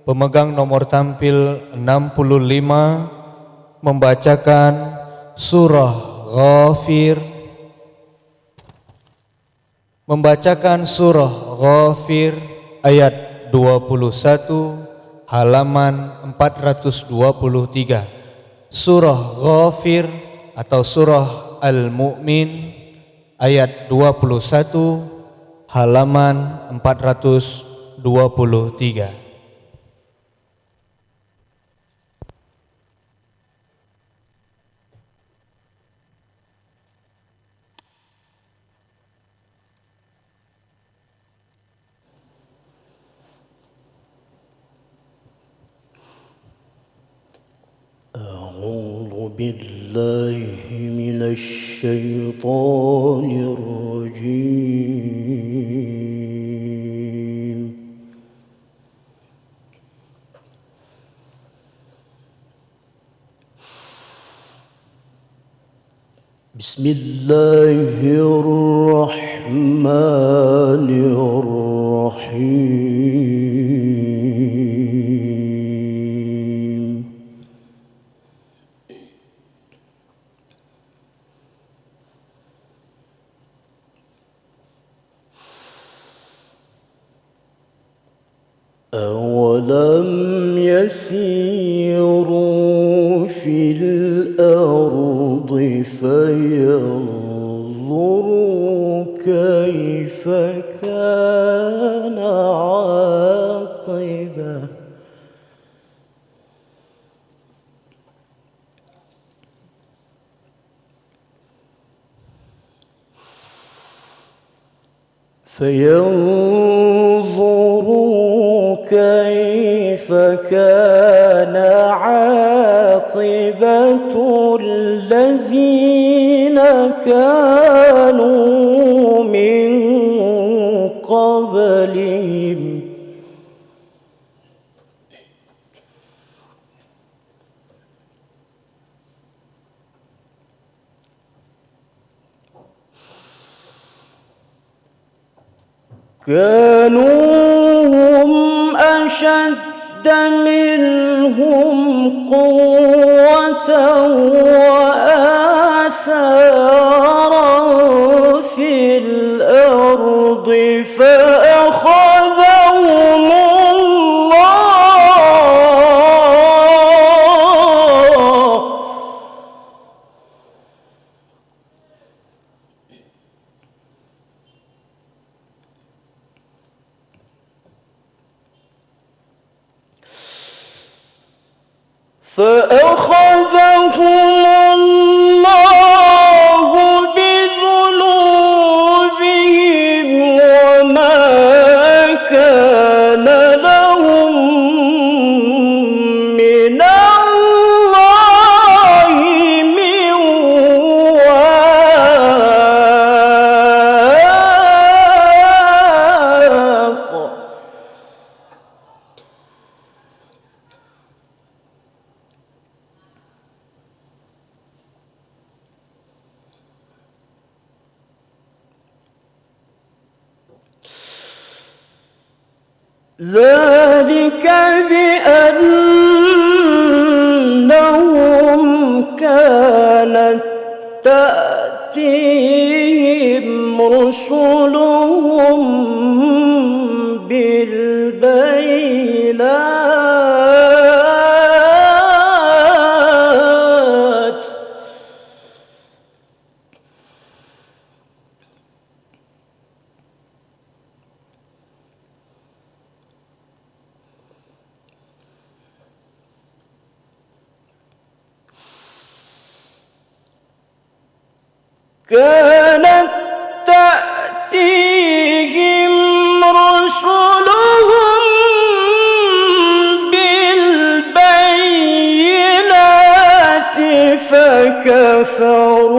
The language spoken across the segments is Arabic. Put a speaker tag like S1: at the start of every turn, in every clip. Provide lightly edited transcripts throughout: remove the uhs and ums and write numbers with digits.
S1: pemegang nomor tampil 65 membacakan surah Ghafir. Membacakan surah Ghafir ayat 21 halaman 423. Surah Ghafir atau surah Al-Mu'min ayat 21 halaman 423.
S2: أعوذ بالله من الشيطان الرجيم. بسم الله الرحمن الرحيم. أولم يسيروا في الأرض فينظروا كيف كان عاقبة كيف كان عاقبة الذين كانوا من قبلهم كانوا هم أشد منهم قوة وآثارا في الأرض فأخذهم الله بذنوبهم وما كان لهم من الله من واق. ذلك بأنهم كانت تأتيهم رسلهم بالبينات كانت تأتيهم رسلهم بالبينات فكفروا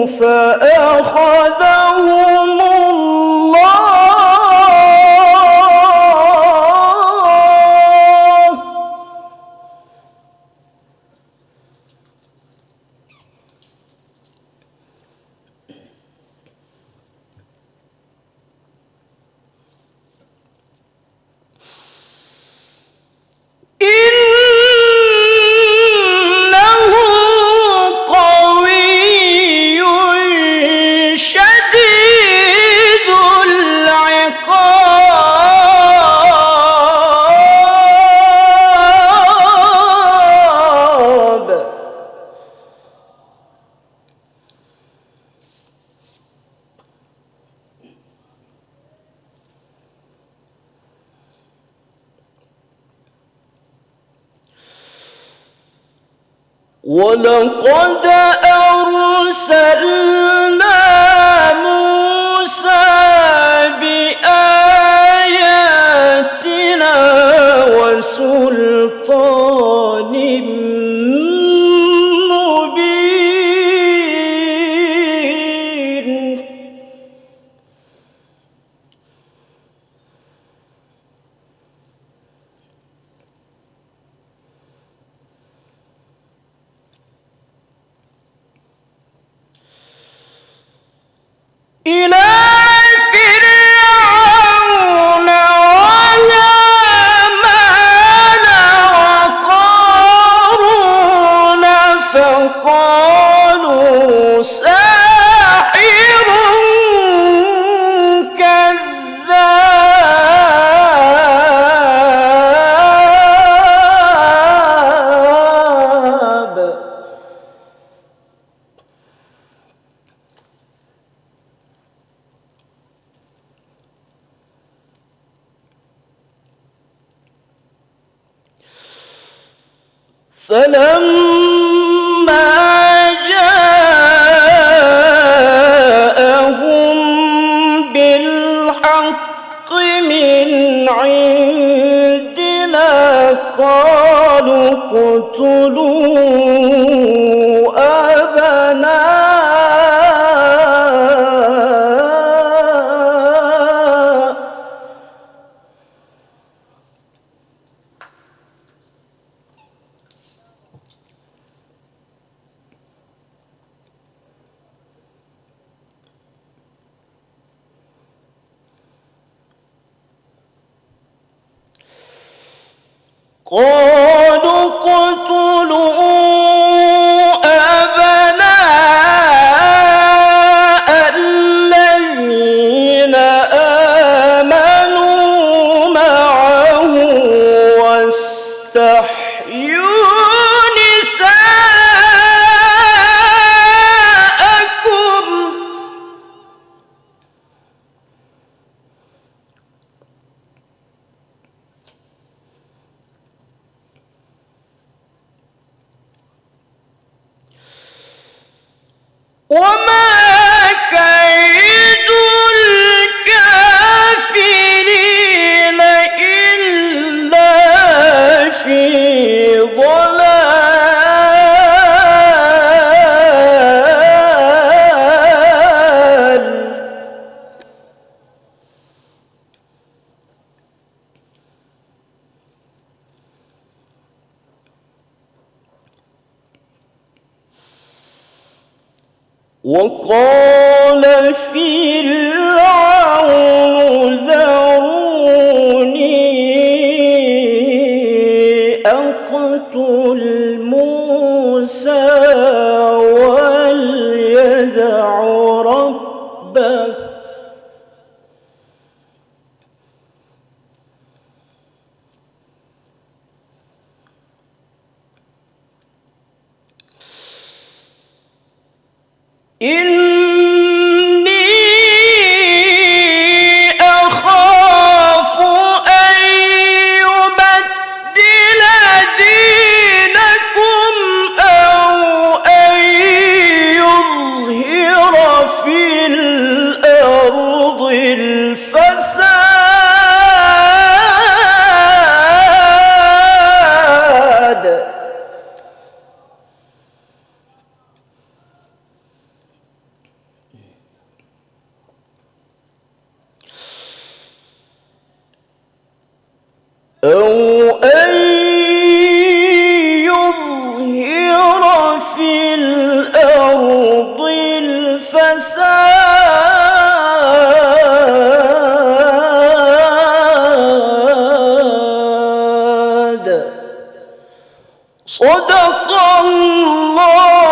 S2: فأخذهم ولقد أرسلنا موسى بآياتنا وسلطان مبين إلى فرعون وهامان وقارون فقالوا ساحر كذاب فلما جاءهم بالحق من عندنا قالوا اقتلوا أبناء الذين آمنوا معه واستحيوا نساءكم وما كيد الكافرين إلا في ضلال وقال فرعون ذروني أقتل موسى وليدع ربه إني أخاف أن يبدل دينكم أو أن يظهر في الأرض الفساد أو أن يظهر في الأرض الفساد صدق الله